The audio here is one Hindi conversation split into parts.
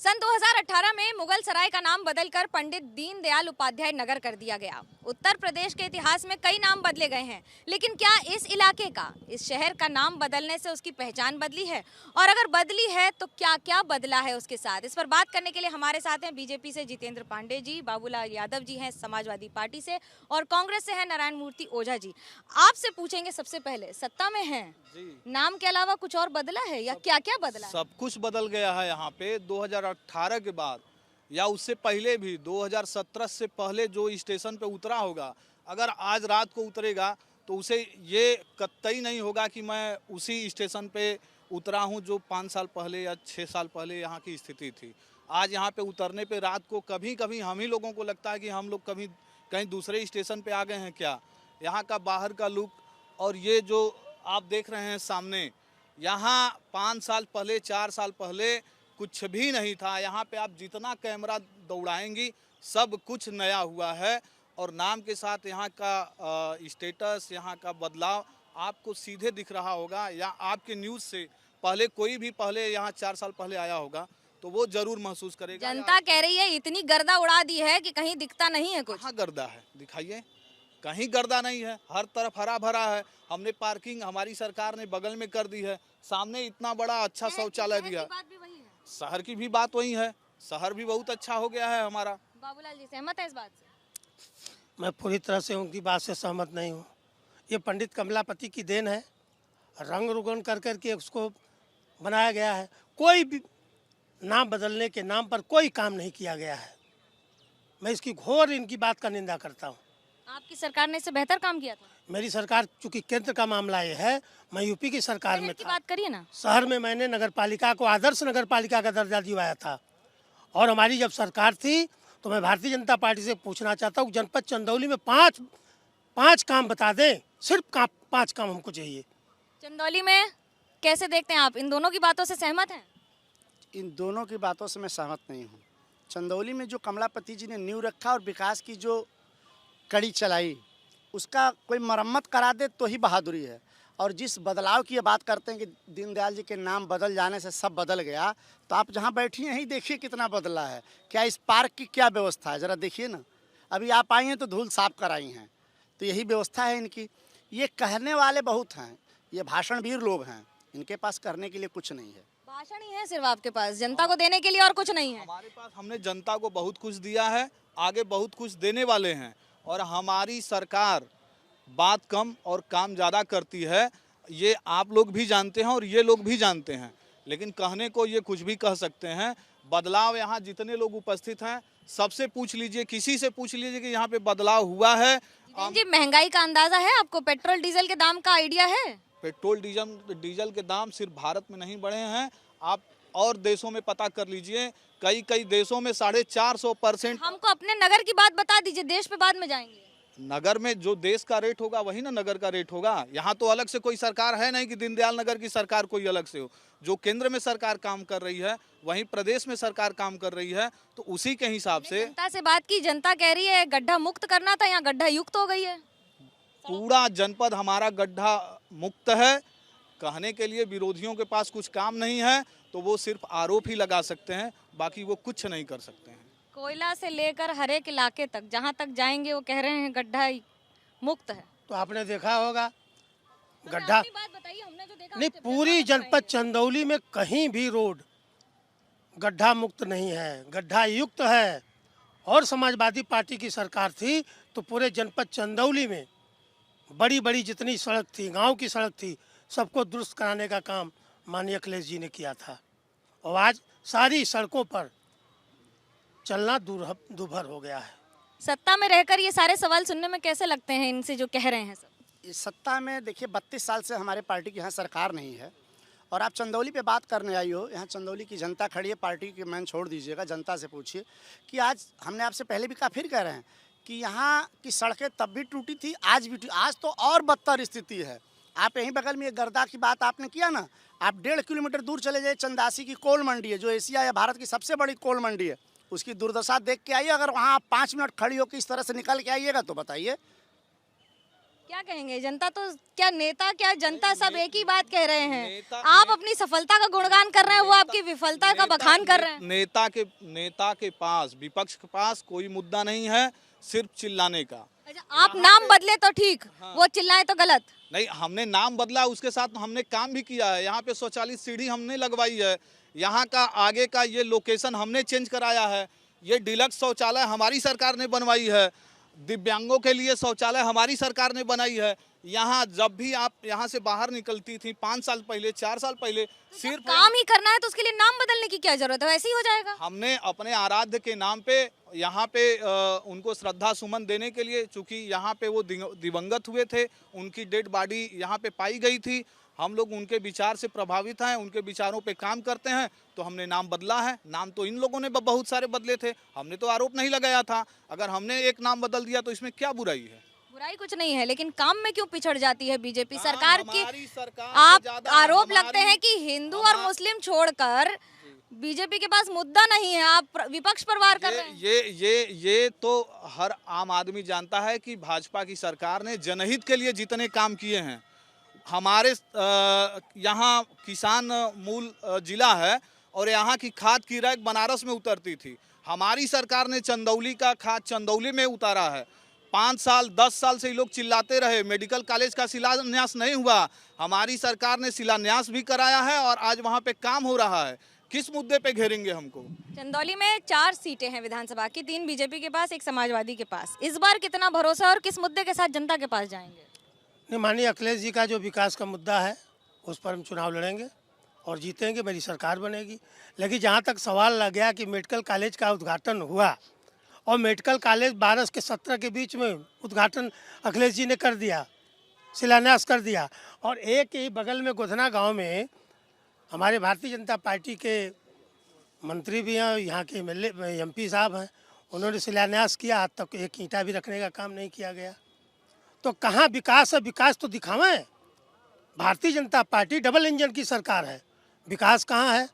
सन 2018 में मुगल सराय का नाम बदलकर पंडित दीनदयाल उपाध्याय नगर कर दिया गया। उत्तर प्रदेश के इतिहास में कई नाम बदले गए हैं, लेकिन क्या इस इलाके का, इस शहर का नाम बदलने से उसकी पहचान बदली है? और अगर बदली है तो क्या क्या बदला है उसके साथ? इस पर बात करने के लिए हमारे साथ हैं बीजेपी से जितेंद्र पांडे जी, बाबूलाल यादव जी हैं समाजवादी पार्टी से, और कांग्रेस से हैं नारायण मूर्ति ओझा जी। आपसे पूछेंगे सबसे पहले, सत्ता में हैं, नाम के अलावा कुछ और बदला है या क्या क्या बदला है? सब कुछ बदल गया है यहाँ पे 2018 के बाद, या उससे पहले भी 2017 से पहले जो स्टेशन पे उतरा होगा, अगर आज रात को उतरेगा तो उसे ये कतई नहीं होगा कि मैं उसी स्टेशन पे उतरा हूँ जो 5 साल पहले या 6 साल पहले यहाँ की स्थिति थी। आज यहाँ पे उतरने पे रात को कभी कभी हम ही लोगों को लगता है कि हम लोग कभी कहीं दूसरे स्टेशन पे आ गए हैं क्या। यहाँ का बाहर का लुक और ये जो आप देख रहे हैं सामने, यहाँ 5 साल पहले 4 साल पहले कुछ भी नहीं था। यहाँ पे आप जितना कैमरा दौड़ाएंगी सब कुछ नया हुआ है, और नाम के साथ यहाँ का स्टेटस, यहाँ का बदलाव आपको सीधे दिख रहा होगा, या आपके न्यूज़ से पहले कोई भी पहले यहाँ 4 साल पहले आया होगा तो वो जरूर महसूस करेगा। जनता कह रही है इतनी गर्दा उड़ा दी है कि कहीं दिखता नहीं है कुछ। कहाँ गर्दा है, दिखाइए, कहीं गर्दा नहीं है, हर तरफ हरा भरा है। हमने पार्किंग हमारी सरकार ने बगल में कर दी है, सामने इतना बड़ा अच्छा शौचालय दिया। शहर की भी बात वही है, शहर भी बहुत अच्छा हो गया है हमारा। बाबूलाल जी सहमत है इस बात से? मैं पूरी तरह से उनकी बात से सहमत नहीं हूँ। ये पंडित कमलापति की देन है, रंग रुगन कर करके उसको बनाया गया है। कोई भी नाम बदलने के नाम पर कोई काम नहीं किया गया है। मैं इसकी घोर इनकी बात का निंदा करता हूँ। आपकी सरकार ने इससे बेहतर काम किया था? मेरी सरकार, चूंकि केंद्र का मामला ये है, मैं यूपी की सरकार में था। बात करिए ना। शहर में मैंने नगर पालिका को आदर्श नगर पालिका का दर्जा दिलवाया था, और हमारी जब सरकार थी तो मैं भारतीय जनता पार्टी से पूछना चाहता हूँ, जनपद चंदौली में पाँच काम बता दें, सिर्फ 5 काम हमको चाहिए। चंदौली में कैसे देखते हैं आप? इन दोनों की बातों से सहमत हैं? इन दोनों की बातों से मैं सहमत नहीं हूँ। चंदौली में जो कमलापति जी ने नींव रखा और विकास की जो कड़ी चलाई, उसका कोई मरम्मत करा दे तो ही बहादुरी है। और जिस बदलाव की ये बात करते हैं कि दीनदयाल जी के नाम बदल जाने से सब बदल गया, तो आप जहाँ बैठी हैं यही देखिए कितना बदला है। क्या इस पार्क की क्या व्यवस्था है, ज़रा देखिए ना। अभी आप आई हैं तो धूल साफ कराई हैं, तो यही व्यवस्था है इनकी। ये कहने वाले बहुत हैं, ये भाषणवीर लोग हैं, इनके पास करने के लिए कुछ नहीं है। भाषण ही है सिर्फ आपके पास, जनता को देने के लिए और कुछ नहीं है? हमारे पास, हमने जनता को बहुत कुछ दिया है, आगे बहुत कुछ देने वाले हैं, और हमारी सरकार बात कम और काम ज़्यादा करती है। ये आप लोग भी जानते हैं और ये लोग भी जानते हैं, लेकिन कहने को ये कुछ भी कह सकते हैं। बदलाव यहाँ जितने लोग उपस्थित हैं सबसे पूछ लीजिए, किसी से पूछ लीजिए कि यहाँ पे बदलाव हुआ है। जी, महंगाई का अंदाजा है आपको? पेट्रोल डीजल के दाम का आइडिया है? पेट्रोल डीजल के दाम सिर्फ भारत में नहीं बढ़े हैं, आप और देशों में पता कर लीजिए, कई देशों में 450%। हमको अपने नगर की बात बता दीजिए, देश पे बाद में जाएंगे। नगर में जो देश का रेट होगा वही ना नगर का रेट होगा। यहाँ तो अलग से कोई सरकार है नहीं कि दीनदयाल नगर की सरकार कोई अलग से हो। जो केंद्र में सरकार काम कर रही है वहीं प्रदेश में सरकार काम कर रही है, तो उसी के हिसाब से। जनता से बात की, जनता कह रही है गड्ढा मुक्त करना था, यहाँ गड्ढा युक्त हो गई है। पूरा जनपद हमारा गड्ढा मुक्त है। कहने के लिए विरोधियों के पास कुछ काम नहीं है तो वो सिर्फ आरोप ही लगा सकते हैं, बाकी वो कुछ नहीं कर सकते हैं। कोयला से लेकर हर एक इलाके तक जहाँ तक जाएंगे वो कह रहे हैं गड्ढा मुक्त है। तो आपने देखा होगा गड्ढा बात बताइए, हमने जो देखा नहीं, पूरी जनपद चंदौली में कहीं भी रोड गड्ढा मुक्त नहीं है, गड्ढा युक्त है। और समाजवादी पार्टी की सरकार थी तो पूरे जनपद चंदौली में बड़ी बड़ी जितनी सड़क थी, गांव की सड़क थी, सबको दुरुस्त कराने का काम माननीय अखिलेश जी ने किया था। और आज सारी सड़कों पर चलना दूभर हो गया है। सत्ता में रहकर ये सारे सवाल सुनने में कैसे लगते हैं इनसे जो कह रहे हैं सब? इस सत्ता में देखिए 32 साल से हमारे पार्टी की यहाँ सरकार नहीं है, और आप चंदौली पे बात करने आई हो। यहाँ चंदौली की जनता खड़ी है, पार्टी की मैन छोड़ दीजिएगा, जनता से पूछिए कि आज हमने आपसे पहले भी कहा, फिर कह रहे हैं कि यहाँ की सड़कें तब भी टूटी थी, आज भी आज तो और बदतर स्थिति है। आप यहीं बगल में एक गर्दा की बात आपने किया ना, आप 1.5 किलोमीटर दूर चले जाइए, चंदासी की कोल मंडी है जो एशिया या भारत की सबसे बड़ी कोल मंडी है, उसकी दुर्दशा देख के आइए। अगर वहाँ आप 5 मिनट खड़ी होकर इस तरह से निकल के आइएगा तो बताइए। क्या कहेंगे? जनता तो क्या नेता क्या जनता सब एक ही बात कह रहे हैं। नेता- आप अपनी सफलता का गुणगान कर रहे हैं, वो आपकी विफलता का बखान कर रहे हैं। नेता के पास, विपक्ष के पास कोई मुद्दा नहीं है, सिर्फ चिल्लाने का। अच्छा, आप नाम बदले तो ठीक, वो चिल्लाए तो गलत। नहीं, हमने नाम बदला, उसके साथ हमने काम भी किया है। यहाँ पे शौचालय सीढ़ी हमने लगवाई है, यहाँ का आगे का ये लोकेशन हमने चेंज कराया है, ये डिलक्स शौचालय हमारी सरकार ने बनवाई है, दिव्यांगों के लिए शौचालय हमारी सरकार ने बनाई है। यहाँ जब भी आप यहाँ से बाहर निकलती थी 5 साल पहले, 4 साल पहले, सिर्फ काम ही करना है तो उसके लिए नाम बदलने की क्या जरूरत है, वैसे ही हो जाएगा। हमने अपने आराध्य के नाम पे यहाँ पे उनको श्रद्धा सुमन देने के लिए, चूंकि यहाँ पे वो दिवंगत हुए थे, उनकी डेड बॉडी यहाँ पे पाई गई थी, हम लोग उनके विचार से प्रभावित हैं, उनके विचारों पे काम करते हैं, तो हमने नाम बदला है। नाम तो इन लोगों ने बहुत सारे बदले थे, हमने तो आरोप नहीं लगाया था। अगर हमने एक नाम बदल दिया तो इसमें क्या बुराई है? बुराई कुछ नहीं है, लेकिन काम में क्यों पिछड़ जाती है बीजेपी सरकार की? हमारी सरकार से आप ज्यादा आरोप हमारी- लगते हैं कि हिंदू और मुस्लिम छोड़कर बीजेपी के पास मुद्दा नहीं है, आप विपक्ष पर वार कर रहे हैं। ये तो हर आम आदमी जानता है कि भाजपा की सरकार ने जनहित के लिए जितने काम किए हैं, हमारे यहाँ किसान मूल जिला है और यहाँ की खाद की रैक बनारस में उतरती थी, हमारी सरकार ने चंदौली का खाद चंदौली में उतारा है। 5 साल 10 साल से ये लोग चिल्लाते रहे, मेडिकल कॉलेज का शिलान्यास नहीं हुआ, हमारी सरकार ने शिलान्यास भी कराया है और आज वहाँ पे काम हो रहा है। किस मुद्दे पे घेरेंगे हमको? चंदौली में 4 सीटें हैं विधानसभा की, 3 बीजेपी के पास, 1 समाजवादी के पास। इस बार कितना भरोसा और किस मुद्दे के साथ जनता के पास जाएंगे? नहीं, माननीय अखिलेश जी का जो विकास का मुद्दा है उस पर हम चुनाव लड़ेंगे और जीतेंगे, मेरी सरकार बनेगी। लेकिन जहाँ तक सवाल लग गया कि मेडिकल कॉलेज का उद्घाटन हुआ और मेडिकल कॉलेज 12 के 17 के बीच में उद्घाटन अखिलेश जी ने कर दिया, शिलान्यास कर दिया, और एक ही बगल में गोधना गांव में हमारे भारतीय जनता पार्टी के मंत्री भी हैं, यहाँ के एमएलए एमपी साहब हैं, उन्होंने शिलान्यास किया, आज तक एक ईंटा भी रखने का काम नहीं किया गया। तो कहाँ विकास है? विकास तो दिखावें। Bharatiya Janata party double engine की सरकार है, विकास कहाँ है?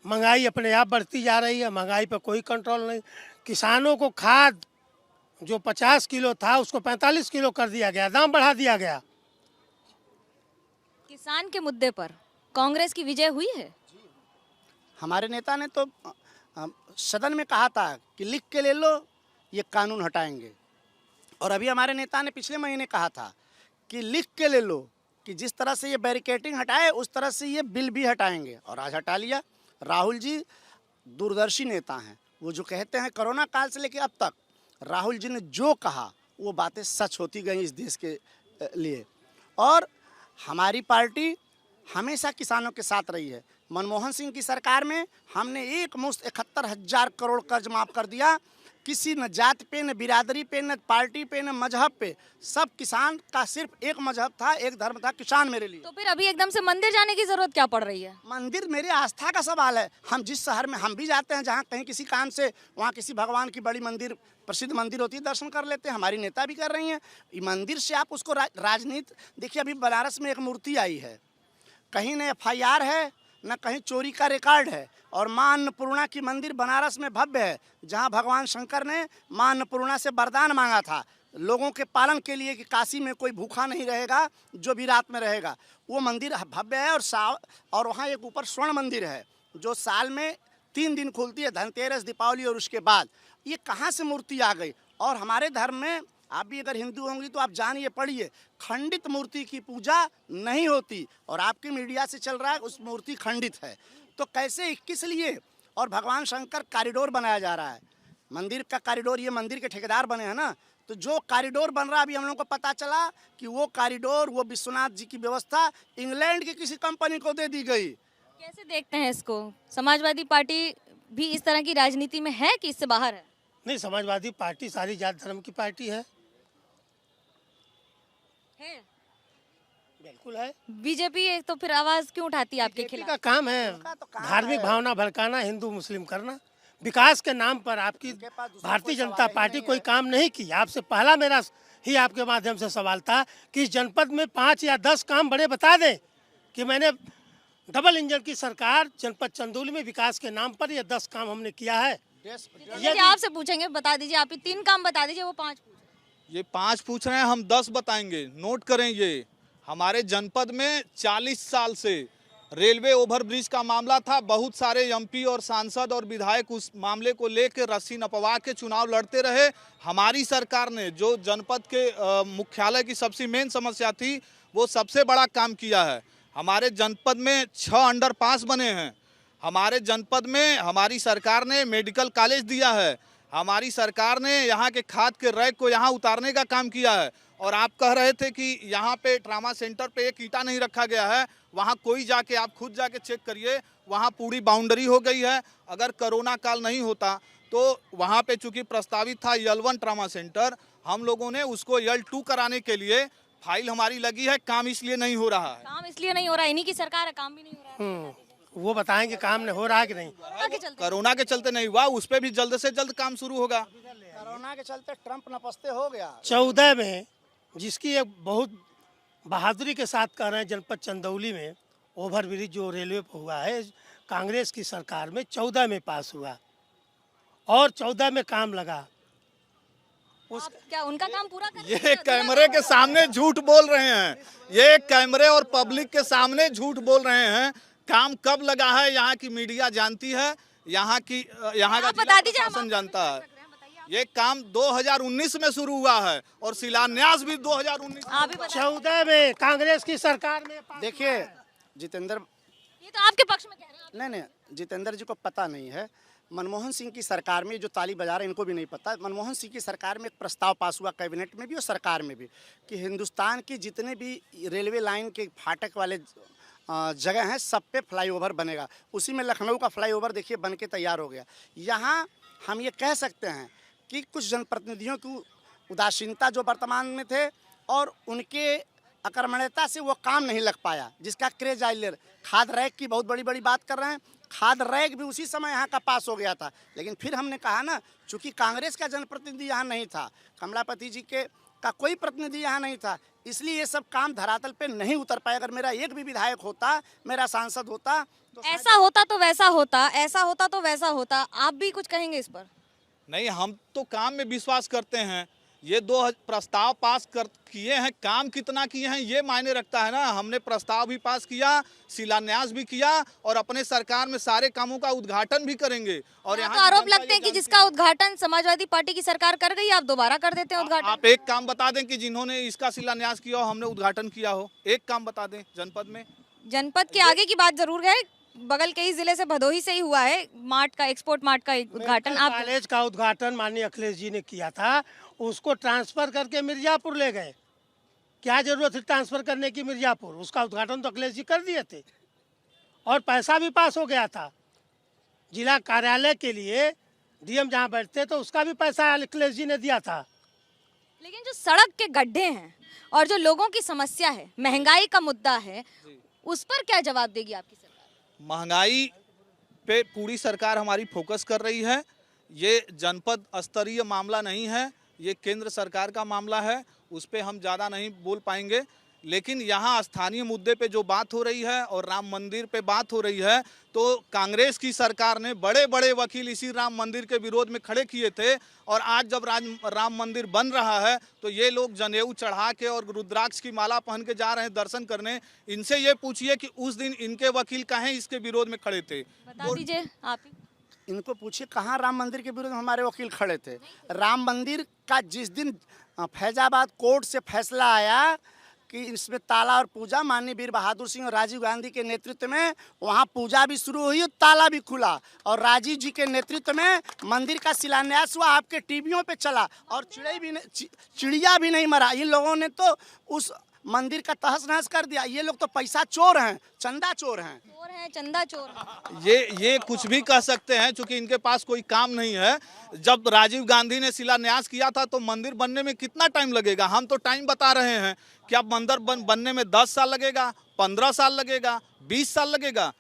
महंगाई अपने आप बढ़ती जा रही है, महंगाई पर कोई कंट्रोल नहीं। किसानों को खाद जो 50 किलो था उसको 45 किलो कर दिया गया, दाम बढ़ा दिया गया। किसान के मुद्दे पर कांग्रेस की विजय हुई है। हमारे नेता ने तो सदन में कहा था कि लिख के ले लो, ये कानून हटाएंगे। और अभी हमारे नेता ने पिछले महीने कहा था कि लिख के ले लो कि जिस तरह से ये बैरिकेटिंग हटाए उस तरह से ये बिल भी हटाएंगे, और आज हटा लिया। राहुल जी दूरदर्शी नेता हैं, वो जो कहते हैं कोरोना काल से लेकर अब तक राहुल जी ने जो कहा वो बातें सच होती गई इस देश के लिए। और हमारी पार्टी हमेशा किसानों के साथ रही है। मनमोहन सिंह की सरकार में हमने एक मुश्त 71,000 करोड़ कर्ज माफ़ कर दिया। किसी न जात पे, न बिरादरी पे, न पार्टी पे, न मजहब पे, सब किसान का सिर्फ एक मजहब था, एक धर्म था, किसान मेरे लिए। तो फिर अभी एकदम से मंदिर जाने की जरूरत क्या पड़ रही है? मंदिर मेरे आस्था का सवाल है। हम जिस शहर में हम भी जाते हैं, जहाँ कहीं किसी काम से, वहाँ किसी भगवान की बड़ी मंदिर, प्रसिद्ध मंदिर होती है, दर्शन कर लेते हैं। हमारी नेता भी कर रही हैं। मंदिर से आप उसको राजनीति देखिए। अभी बनारस में एक मूर्ति आई है, कहीं न FIR है न कहीं चोरी का रिकॉर्ड है, और माँ अन्नपूर्णा की मंदिर बनारस में भव्य है, जहाँ भगवान शंकर ने माँ अन्नपूर्णा से वरदान मांगा था लोगों के पालन के लिए कि काशी में कोई भूखा नहीं रहेगा जो भी रात में रहेगा। वो मंदिर भव्य है। और वहाँ एक ऊपर स्वर्ण मंदिर है जो साल में 3 दिन खुलती है, धनतेरस, दीपावली और उसके बाद। ये कहाँ से मूर्ति आ गई? और हमारे धर्म में, आप भी अगर हिंदू होंगी तो आप जानिए, पढ़िए, खंडित मूर्ति की पूजा नहीं होती, और आपके मीडिया से चल रहा है उस मूर्ति खंडित है। तो कैसे, किस लिए? और भगवान शंकर कॉरिडोर बनाया जा रहा है, मंदिर का कॉरिडोर, ये मंदिर के ठेकेदार बने हैं ना। तो जो कॉरिडोर बन रहा, अभी हम लोगों को पता चला कि वो कॉरिडोर, वो विश्वनाथ जी की व्यवस्था इंग्लैंड की किसी कंपनी को दे दी गई। कैसे देखते हैं इसको? समाजवादी पार्टी भी इस तरह की राजनीति में है कि इससे बाहर है? नहीं, समाजवादी पार्टी सारी जात धर्म की पार्टी है, बिल्कुल है। बीजेपी तो फिर आवाज क्यों उठाती है आपके बीजेपी खिलाफ? का काम है धार्मिक भावना भड़काना, हिंदू मुस्लिम करना। विकास के नाम पर आपकी भारतीय जनता पार्टी कोई काम नहीं की। आपसे पहला मेरा ही आपके माध्यम से सवाल था कि इस जनपद में 5 या 10 काम बड़े बता दें कि मैंने डबल इंजन की सरकार जनपद चंदौली में विकास के नाम पर ये 10 काम हमने किया है। ये आपसे पूछेंगे, बता दीजिए। आप ही 3 काम बता दीजिए, वो 5 पूछे। ये 5 पूछ रहे हैं, हम 10 बताएंगे। नोट करें, ये हमारे जनपद में 40 साल से रेलवे ओवरब्रिज का मामला था। बहुत सारे एमपी और सांसद और विधायक उस मामले को लेकर रस्सी नपवा के चुनाव लड़ते रहे। हमारी सरकार ने जो जनपद के मुख्यालय की सबसे मेन समस्या थी, वो सबसे बड़ा काम किया है। हमारे जनपद में 6 अंडरपास बने हैं। हमारे जनपद में हमारी सरकार ने मेडिकल कॉलेज दिया है। हमारी सरकार ने यहाँ के खाद के रैक को यहाँ उतारने का काम किया है। और आप कह रहे थे कि यहाँ पे ट्रामा सेंटर पे एक ईंटा नहीं रखा गया है। वहाँ कोई जाके, आप खुद जाके चेक करिए, वहाँ पूरी बाउंड्री हो गई है। अगर कोरोना काल नहीं होता तो वहाँ पे चूंकि प्रस्तावित था L1 ट्रामा सेंटर, हम लोगों ने उसको L2 कराने के लिए फाइल हमारी लगी है। काम इसलिए नहीं हो रहा है। काम इसलिए नहीं हो रहा है, इन्हीं की सरकार है, काम भी नहीं हो रहा है। वो बताएंगे काम नहीं हो रहा है कि नहीं। कोरोना के चलते नहीं हुआ, उस पर भी जल्द से जल्द काम शुरू होगा। कोरोना के चलते ट्रंप नपस्ते हो गया। 14 में जिसकी एक बहुत बहादुरी के साथ कह रहे हैं, जनपद चंदौली में ओवरब्रिज जो रेलवे पर हुआ है, कांग्रेस की सरकार में 14 में पास हुआ और 14 में काम लगा। आप क्या उनका काम पूरा कर रहे ये हैं? कैमरे के सामने झूठ बोल रहे हैं। ये कैमरे और पब्लिक के सामने झूठ बोल रहे हैं। काम कब लगा है यहाँ की मीडिया जानती है, यहाँ का आप बता दीजिए, हम शासन जानता है। ये काम 2019 में शुरू हुआ है और शिलान्यास भी 2019 आप ही बताइए। 14 में कांग्रेस की सरकार में पास देखिए जितेंद्र, ये तो आपके पक्ष में कह रहे हैं। नहीं, जितेंद्र जी को पता नहीं है। मनमोहन सिंह की सरकार में जो ताली बजा रहे हैं, इनको भी नहीं पता। मनमोहन सिंह की सरकार में एक प्रस्ताव पास हुआ कैबिनेट में भी और सरकार में भी कि हिंदुस्तान की जितने भी रेलवे लाइन के फाटक वाले जगह हैं, सब पे फ्लाईओवर बनेगा। उसी में लखनऊ का फ्लाईओवर देखिए बन के तैयार हो गया। यहाँ हम ये कह सकते हैं कि कुछ जनप्रतिनिधियों की उदासीनता जो वर्तमान में थे और उनके अकर्मण्यता से वो काम नहीं लग पाया, जिसका क्रेज आइलर। खाद रैक की बहुत बड़ी बड़ी बात कर रहे हैं। खाद रैक भी उसी समय यहाँ का पास हो गया था, लेकिन फिर हमने कहा ना, चूंकि कांग्रेस का जनप्रतिनिधि यहाँ नहीं था, कमलापति जी का कोई प्रतिनिधि यहाँ नहीं था, इसलिए ये सब काम धरातल पे नहीं उतर पाया। अगर मेरा एक भी विधायक होता, मेरा सांसद होता तो ऐसा होता तो वैसा होता, ऐसा होता तो वैसा होता। आप भी कुछ कहेंगे इस पर? नहीं, हम तो काम में विश्वास करते हैं। ये 2 प्रस्ताव पास किए हैं, काम कितना किए हैं ये मायने रखता है ना। हमने प्रस्ताव भी पास किया, शिलान्यास भी किया और अपने सरकार में सारे कामों का उद्घाटन भी करेंगे। और यहाँ यहाँ तो की आरोप जनता लगते हैं ये कि जिसका उद्घाटन समाजवादी पार्टी की सरकार कर गई, आप दोबारा कर देते हैं उद्घाटन। आप एक काम बता दें कि जिन्होंने इसका शिलान्यास किया हो, हमने उद्घाटन किया हो। एक काम बता दें जनपद में। जनपद के आगे की बात जरूर है, बगल के ही जिले से भदोही से ही हुआ है मार्ट का, एक्सपोर्ट मार्ट का उद्घाटन। आप कॉलेज का उद्घाटन माननीय अखिलेश जी ने किया था, उसको ट्रांसफर करके मिर्जापुर ले गए। क्या जरूरत थी ट्रांसफर करने की मिर्जापुर? उसका उद्घाटन तो अखिलेश जी कर दिए थे और पैसा भी पास हो गया था। जिला कार्यालय के लिए डीएम जहाँ बैठते तो उसका भी पैसा अखिलेश जी ने दिया था। लेकिन जो सड़क के गड्ढे हैं और जो लोगों की समस्या है, महंगाई का मुद्दा है, उस पर क्या जवाब देगी आपकी सरकार? महंगाई पे पूरी सरकार हमारी फोकस कर रही है। ये जनपद स्तरीय मामला नहीं है, ये केंद्र सरकार का मामला है। उस पे हम ज़्यादा नहीं बोल पाएंगे, लेकिन यहाँ स्थानीय मुद्दे पे जो बात हो रही है और राम मंदिर पे बात हो रही है, तो कांग्रेस की सरकार ने बड़े बड़े वकील इसी राम मंदिर के विरोध में खड़े किए थे। और आज जब राम मंदिर बन रहा है तो ये लोग जनेऊ चढ़ा के और रुद्राक्ष की माला पहन के जा रहे हैं दर्शन करने। इनसे ये पूछिए कि उस दिन इनके वकील कहाँ इसके विरोद में खड़े थे। बता दीजिए आप ही। इनको पूछिए कहाँ राम मंदिर के विरुद्ध हमारे वकील खड़े थे। राम मंदिर का जिस दिन फैजाबाद कोर्ट से फैसला आया कि इसमें ताला और पूजा, माननीय वीर बहादुर सिंह और राजीव गांधी के नेतृत्व में वहाँ पूजा भी शुरू हुई, ताला भी खुला और राजीव जी के नेतृत्व में मंदिर का शिलान्यास हुआ, आपके टीवियों पे चला और चिड़िया भी नहीं मरा। इन लोगों ने तो उस मंदिर का तहस नहस कर दिया। ये लोग तो पैसा चोर हैं, चंदा चोर हैं, चोर है, चंदा चोर है। ये कुछ भी कह सकते हैं, क्योंकि इनके पास कोई काम नहीं है। जब राजीव गांधी ने शिलान्यास किया था तो मंदिर बनने में कितना टाइम लगेगा? हम तो टाइम बता रहे हैं कि अब मंदिर बनने में 10 साल लगेगा, 15 साल लगेगा, 20 साल लगेगा।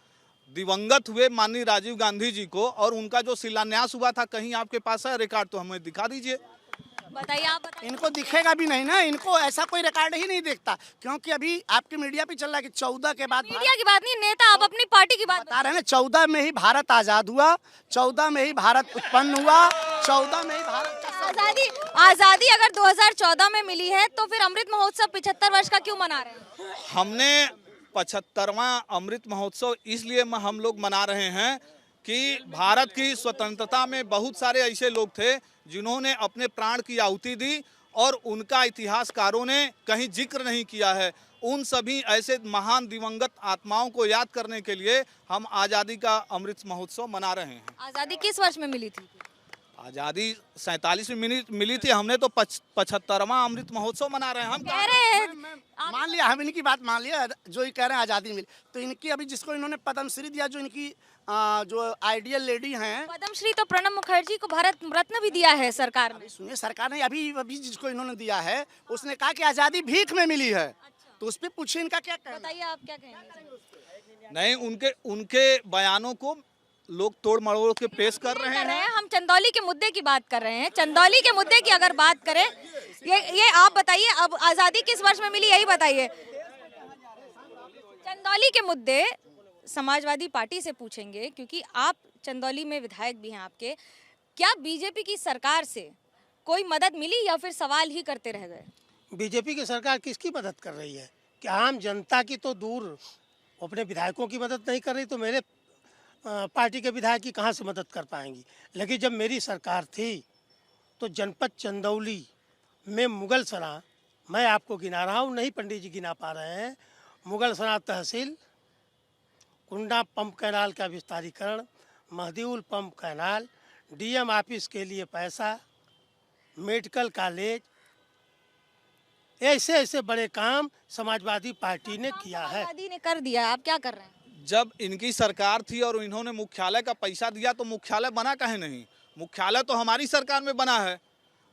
दिवंगत हुए माननीय राजीव गांधी जी को और उनका जो शिलान्यास हुआ था, कहीं आपके पास है रिकॉर्ड? तो हमें दिखा दीजिए। बताइए, आप बताइए। इनको दिखेगा भी नहीं ना, इनको ऐसा कोई रिकॉर्ड ही नहीं देखता, क्योंकि अभी आपके मीडिया पे चल रहा है कि 14 के बाद मीडिया की बात नहीं, नेता आप अपनी पार्टी की बात बता रहे हैं। 14 में ही भारत आजाद हुआ, 14 में ही भारत उत्पन्न हुआ, 14 में ही भारत का आजादी आजादी अगर 2014 में मिली है तो फिर अमृत महोत्सव 75 वर्ष का क्यों मना रहे हैं? हमने 75वां अमृत महोत्सव इसलिए हम लोग मना रहे हैं कि भारत की स्वतंत्रता में बहुत सारे ऐसे लोग थे जिन्होंने अपने प्राण की आहुति दी और उनका इतिहासकारों ने कहीं जिक्र नहीं किया है। उन सभी ऐसे महान दिवंगत आत्माओं को याद करने के लिए हम आज़ादी का अमृत महोत्सव मना रहे हैं। आजादी किस वर्ष में मिली थी? आज़ादी 47 में मिली थी। हमने तो 75वां अमृत महोत्सव मना रहे हैं। हम कह रहे हैं मान लिया, हम इनकी बात मान लिया, जो ये कह रहे हैं आज़ादी मिली, तो इनकी अभी जिसको इन्होंने पद्मश्री दिया, जो इनकी जो आइडियल लेडी हैं, पद्मश्री तो प्रणब मुखर्जी को भारत रत्न भी दिया है सरकार ने। सुनिए, सरकार ने अभी जिसको इन्होंने दिया है उसने कहा कि आज़ादी भीख में मिली है। तो उस पर पूछिए इनका क्या कहना है। बताइए आप क्या कहेंगे? नहीं, उनके बयानों को लोग तोड़ मरोड़ के पेश कर रहे हैं। हम चंदौली के मुद्दे की बात कर रहे हैं। चंदौली के मुद्दे की अगर बात करें, ये आप बताइए, अब आजादी किस वर्ष में मिली यही बताइए। चंदौली के मुद्दे समाजवादी पार्टी से पूछेंगे क्योंकि आप चंदौली में विधायक भी हैं आपके। क्या बीजेपी की सरकार से कोई मदद मिली या फिर सवाल ही करते रह गए? बीजेपी की सरकार किसकी मदद कर रही है? कि आम जनता की तो दूर, अपने विधायकों की मदद नहीं कर रही, तो मेरे पार्टी के विधायक की कहाँ से मदद कर पाएंगी? लेकिन जब मेरी सरकार थी तो जनपद चंदौली में मुगलसरा, मैं आपको गिना रहा हूँ, नहीं पंडित जी गिना पा रहे हैं, मुगलसरा तहसील, कुंडा पंप कैनाल का विस्तारीकरण, महदीउल पंप कैनाल, डीएम ऑफिस के लिए पैसा, मेडिकल कॉलेज, ऐसे ऐसे बड़े काम समाजवादी पार्टी ने किया है। समाजवादी ने कर दिया, आप क्या कर रहे हैं? जब इनकी सरकार थी और इन्होंने मुख्यालय का पैसा दिया तो मुख्यालय बना काहे नहीं? मुख्यालय तो हमारी सरकार में बना है,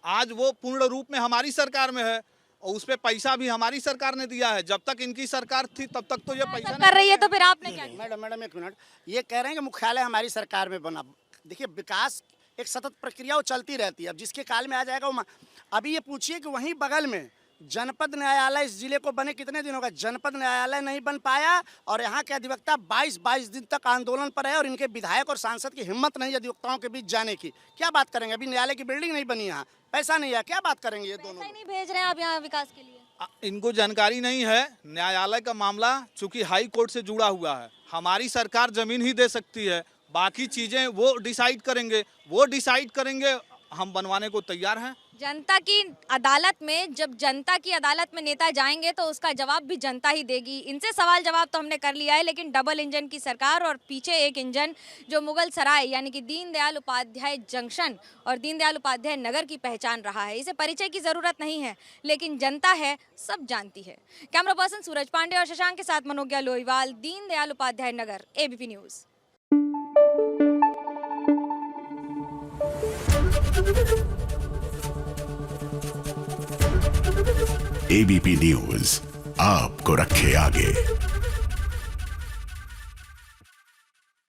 आज वो पूर्ण रूप में हमारी सरकार में है और उस पे पैसा भी हमारी सरकार ने दिया है। जब तक इनकी सरकार थी तब तक तो ये पैसा कर रही है, तो फिर आपने क्या किया? मैडम एक मिनट, ये कह रहे हैं कि मुख्यालय हमारी सरकार में बना। देखिए, विकास एक सतत प्रक्रिया वो चलती रहती है। अब जिसके काल में आ जाएगा वो अभी ये पूछिए कि वहीं बगल में जनपद न्यायालय इस जिले को बने कितने दिन होगा? जनपद न्यायालय नहीं बन पाया और यहाँ के अधिवक्ता 22 दिन तक आंदोलन पर है और इनके विधायक और सांसद की हिम्मत नहीं है अधिवक्ताओं के बीच जाने की। क्या बात करेंगे? अभी न्यायालय की बिल्डिंग नहीं बनी, यहाँ पैसा नहीं है, क्या बात करेंगे? ये दोनों नहीं भेज रहे हैं आप यहाँ विकास के लिए? इनको जानकारी नहीं है। न्यायालय का मामला चूंकि हाई कोर्ट से जुड़ा हुआ है, हमारी सरकार जमीन ही दे सकती है, बाकी चीजें वो डिसाइड करेंगे। हम बनवाने को तैयार हैं। जनता की अदालत में, जब जनता की अदालत में नेता जाएंगे तो उसका जवाब भी जनता ही देगी। इनसे सवाल जवाब तो हमने कर लिया है, लेकिन डबल इंजन की सरकार और पीछे एक इंजन जो मुगल सराय यानी कि दीनदयाल उपाध्याय जंक्शन और दीनदयाल उपाध्याय नगर की पहचान रहा है। इसे परिचय की जरूरत नहीं है, लेकिन जनता है, सब जानती है। कैमरा पर्सन सूरज पांडे और शशांक के साथ मनोज्ञा लोईवाल, दीनदयाल उपाध्याय नगर, एबीपी न्यूज। एबीपी न्यूज आपको रखे आगे।